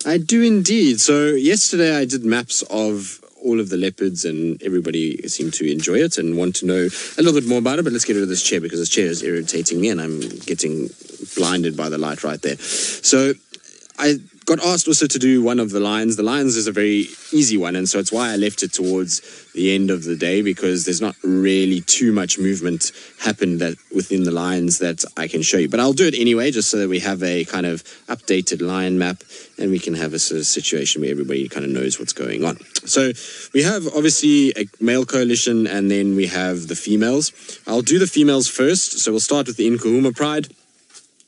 I do indeed. So yesterday I did maps of all of the leopards, and everybody seemed to enjoy it and want to know a little bit more about it. But let's get rid of this chair, because this chair is irritating me and I'm getting blinded by the light right there. So I got asked also to do one of the lions. The lions is a very easy one, and so it's why I left it towards the end of the day, because there's not really too much movement happened that within the lions that I can show you. But I'll do it anyway, just so that we have a kind of updated lion map, and we can have a sort of situation where everybody kind of knows what's going on. So we have obviously a male coalition, and then we have the females. I'll do the females first. So we'll start with the Nkuhuma Pride.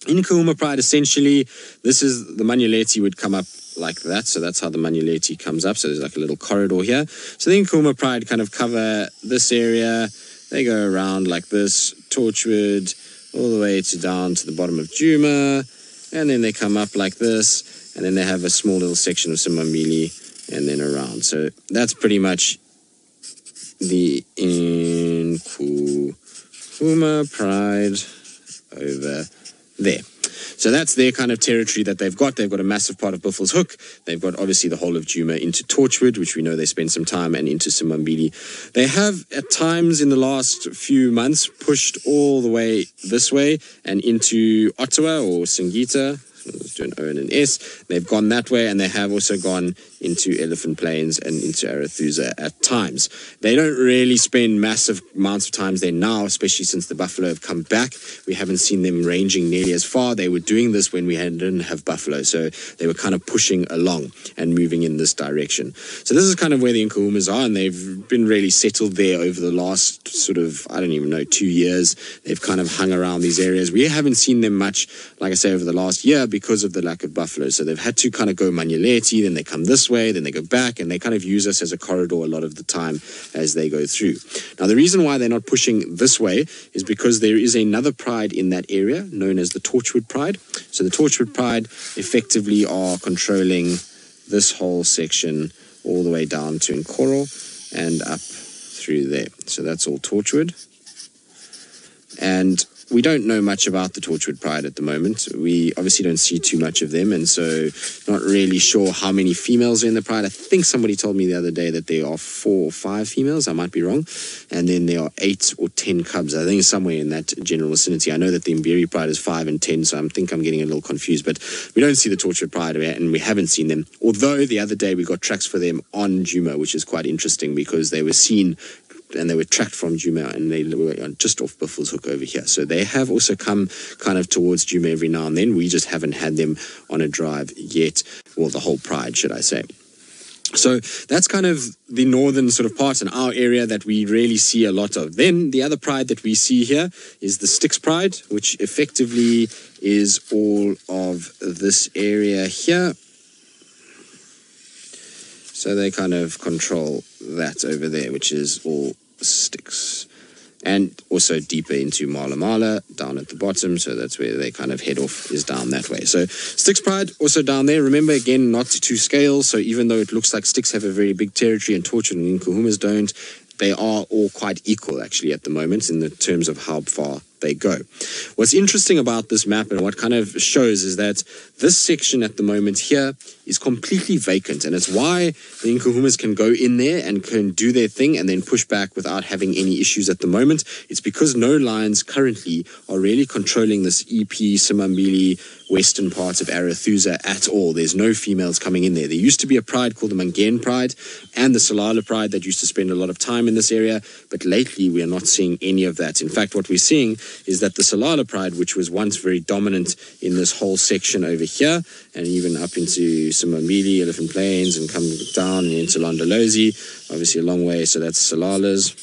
In Nkuhuma Pride, essentially, this is the Manuleti would come up like that. So that's how the Manuleti comes up. So there's like a little corridor here. So the Nkuhuma Pride kind of cover this area. They go around like this, Torchwood, all the way to down to the bottom of Djuma. And then they come up like this. And then they have a small little section of Simambili and then around. So that's pretty much the Nkuhuma Pride over there. So that's their kind of territory that they've got. They've got a massive part of Buffelshoek. They've got obviously the whole of Djuma into Torchwood, which we know they spend some time, and into Simambili. They have at times in the last few months pushed all the way this way and into Ottawa or Singita. Let's do an O and an S. They've gone that way, and they have also gone into Elephant Plains and into Arethusa at times. They don't really spend massive amounts of times there now, especially since the buffalo have come back. We haven't seen them ranging nearly as far. They were doing this when we didn't have buffalo, so they were kind of pushing along and moving in this direction. So this is kind of where the Nkuhumas are, and they've been really settled there over the last sort of, I don't even know, 2 years. They've kind of hung around these areas. We haven't seen them much, like I say, over the last year because of the lack of buffalo. So they've had to kind of go Manuleti, then they come this way, then they go back, and they kind of use us as a corridor a lot of the time as they go through. Now, the reason why they're not pushing this way is because there is another pride in that area known as the Torchwood Pride. So the Torchwood Pride effectively are controlling this whole section all the way down to Nkoro and up through there. So that's all Torchwood. And we don't know much about the Torchwood Pride at the moment. We obviously don't see too much of them, and so not really sure how many females are in the pride. I think somebody told me the other day that there are 4 or 5 females. I might be wrong. And then there are 8 or 10 cubs. I think somewhere in that general vicinity. I know that the Mbiri Pride is 5 and 10, so I think I'm getting a little confused. But we don't see the Torchwood Pride, and we haven't seen them. Although the other day we got tracks for them on Djuma, which is quite interesting because they were seen and they were tracked from Djuma, and they were just off Buffelshoek over here. So they have also come kind of towards Djuma every now and then. We just haven't had them on a drive yet, or the whole pride, should I say. So that's kind of the northern sort of part in our area that we really see a lot of. Then the other pride that we see here is the Styx Pride, which effectively is all of this area here. So they kind of control that over there, which is all Styx. And also deeper into Mala Mala, down at the bottom. So that's where they kind of head off, is down that way. So Styx Pride also down there. Remember, again, not to scale. So even though it looks like Styx have a very big territory and Torchwood and Nkuhumas don't, they are all quite equal, actually, at the moment in the terms of how far they go. What's interesting about this map and what kind of shows is that this section at the moment here is completely vacant, and it's why the Nkuhumas can go in there and can do their thing and then push back without having any issues at the moment. It's because no lions currently are really controlling this EP, Simambili, western parts of Arethusa at all. There's no females coming in there. There used to be a pride called the Mangen Pride and the Salala Pride that used to spend a lot of time in this area, but lately we are not seeing any of that. In fact, what we're seeing is that the Salala Pride, which was once very dominant in this whole section over here, and even up into Simambili, Elephant Plains, and come down into Londolozi, obviously a long way, so that's Salala's.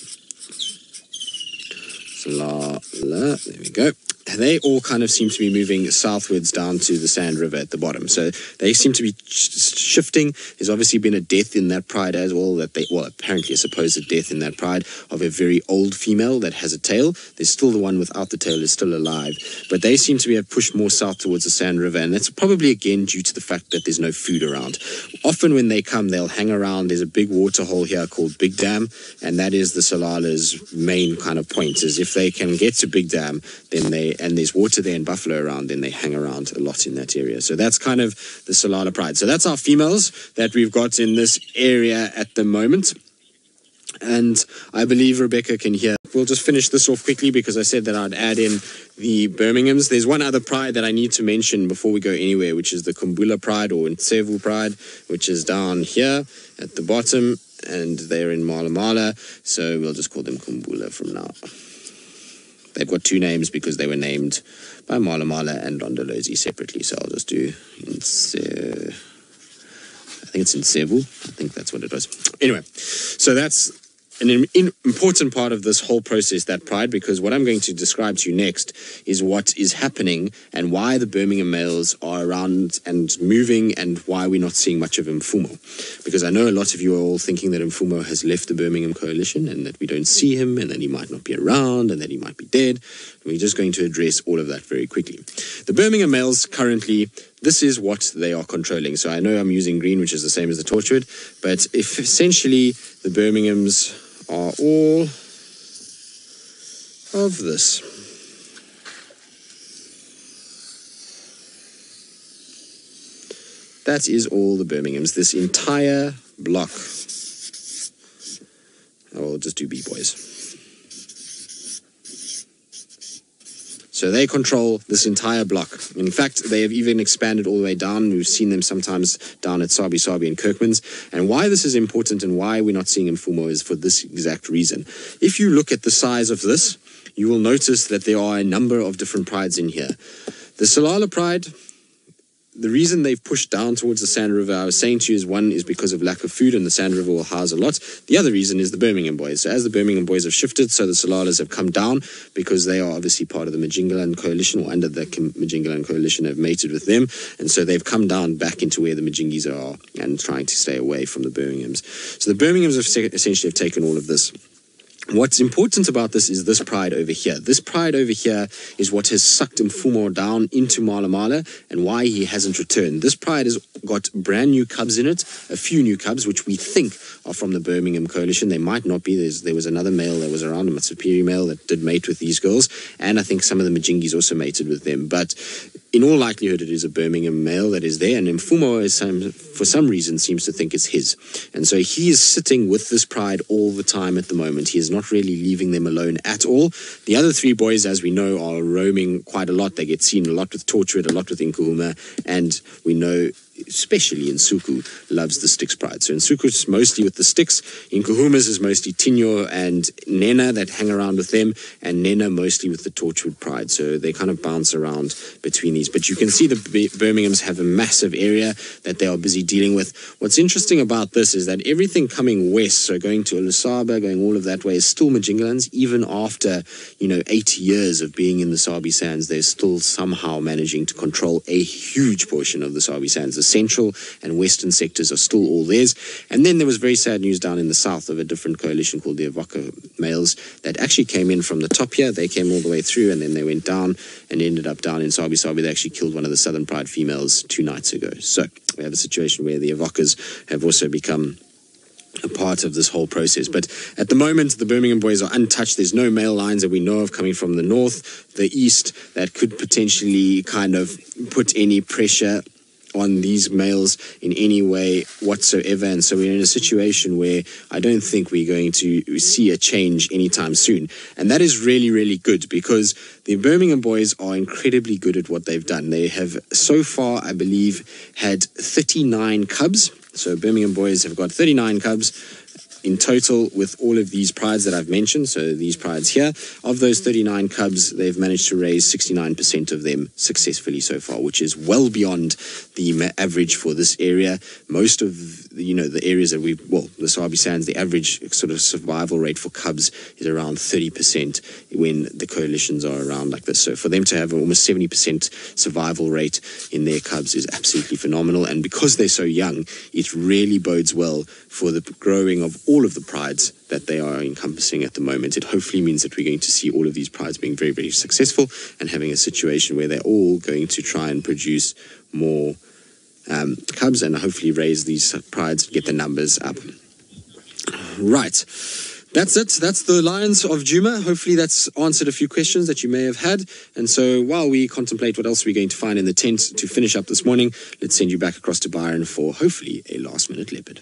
Salala, there we go. They all kind of seem to be moving southwards down to the Sand River at the bottom. So they seem to be shifting. There's obviously been a death in that pride as well, apparently a supposed death in that pride of a very old female that has a tail. There's still the one without the tail is still alive. But they seem to have pushed more south towards the Sand River, and that's probably, again, due to the fact that there's no food around. Often when they come, they'll hang around. There's a big water hole here called Big Dam, and that is the Salala's main kind of point, is if they can get to Big Dam, then they and there's water there and buffalo around, then they hang around a lot in that area. So that's kind of the Solala Pride. So that's our females that we've got in this area at the moment. And I believe Rebecca can hear. We'll just finish this off quickly because I said that I'd add in the Birminghams. There's one other pride that I need to mention before we go anywhere, which is the Kumbula Pride or Ntsevu Pride, which is down here at the bottom, and they're in Mala Mala. So we'll just call them Kumbula from now. They've got two names because they were named by Mala Mala and Londolozi separately. So I'll just do I think it's Ntsevu. I think that's what it was. Anyway, so that's an important part of this whole process, that pride, because what I'm going to describe to you next is what is happening and why the Birmingham males are around and moving and why we're not seeing much of Mfumo. Because I know a lot of you are all thinking that Mfumo has left the Birmingham coalition and that we don't see him and that he might not be around and that he might be dead. We're just going to address all of that very quickly. The Birmingham males currently, this is what they are controlling. So I know I'm using green, which is the same as the Torchwood, but if essentially the Birminghams are all of this. That is all the Birminghams, this entire block. I'll just do B-boys. So they control this entire block. In fact, they have even expanded all the way down. We've seen them sometimes down at Sabi Sabi and Kirkman's. And why this is important and why we're not seeing Mfumo is for this exact reason. If you look at the size of this, you will notice that there are a number of different prides in here. The Solala Pride, the reason they've pushed down towards the Sand River, I was saying to you, is one is because of lack of food and the Sand River will house a lot. The other reason is the Birmingham boys. So as the Birmingham boys have shifted, so the Solalas have come down because they are obviously part of the Majingaland coalition, or under the Majingaland coalition have mated with them. And so they've come down back into where the Majingis are and trying to stay away from the Birminghams. So the Birminghams have essentially have taken all of this. What's important about this is this pride over here. This pride over here is what has sucked Mfumo down into Mala Mala and why he hasn't returned. This pride has got brand new cubs in it, a few new cubs, which we think are from the Birmingham coalition. They might not be. There was another male that was around, a Matsupiri male that did mate with these girls, and I think some of the Majingis also mated with them. But in all likelihood, it is a Birmingham male that is there, and Mfumo for some reason seems to think it's his. And so he is sitting with this pride all the time at the moment. He is not really leaving them alone at all. The other three boys, as we know, are roaming quite a lot. They get seen a lot with Torchwood, a lot with Nkuhuma, and we know especially Nsuku loves the sticks pride. So Nsuku's mostly with the sticks. Nkuhuma's is mostly Tinyo and Nena that hang around with them, and Nena mostly with the Torchwood pride. So they kind of bounce around between these. But you can see the Birminghams have a massive area that they are busy dealing with. What's interesting about this is that everything coming west, so going to Olusaba, going all of that way, is still Majingalands. Even after, 80 years of being in the Sabi Sands, they're still somehow managing to control a huge portion of the Sabi Sands. The central and western sectors are still all theirs. And then there was very sad news down in the south of a different coalition called the Avoca males that actually came in from the top here. They came all the way through and then they went down and ended up down in Sabi Sabi. They actually killed one of the Southern Pride females 2 nights ago. So we have a situation where the Avocas have also become a part of this whole process. But at the moment, the Birmingham boys are untouched. There's no male lines that we know of coming from the north, the east, that could potentially kind of put any pressure on these males in any way whatsoever. And so we're in a situation where I don't think we're going to see a change anytime soon. And that is really, really good because the Birmingham boys are incredibly good at what they've done. They have so far, I believe, had 39 cubs. So Birmingham boys have got 39 cubs in total with all of these prides that I've mentioned. So these prides here, of those 39 cubs, they've managed to raise 69% of them successfully so far, which is well beyond the average for this area. Most of the areas that the Sabi Sands, the average sort of survival rate for cubs is around 30% when the coalitions are around like this. So for them to have almost 70% survival rate in their cubs is absolutely phenomenal. And because they're so young, it really bodes well for the growing of all of the prides that they are encompassing at the moment. It hopefully means that we're going to see all of these prides being very, very successful and having a situation where they're all going to try and produce more cubs and hopefully raise these prides and get the numbers up. Right. That's it. That's the Lions of Djuma. Hopefully that's answered a few questions that you may have had. And so while we contemplate what else we're going to find in the tent to finish up this morning, let's send you back across to Byron for hopefully a last-minute leopard.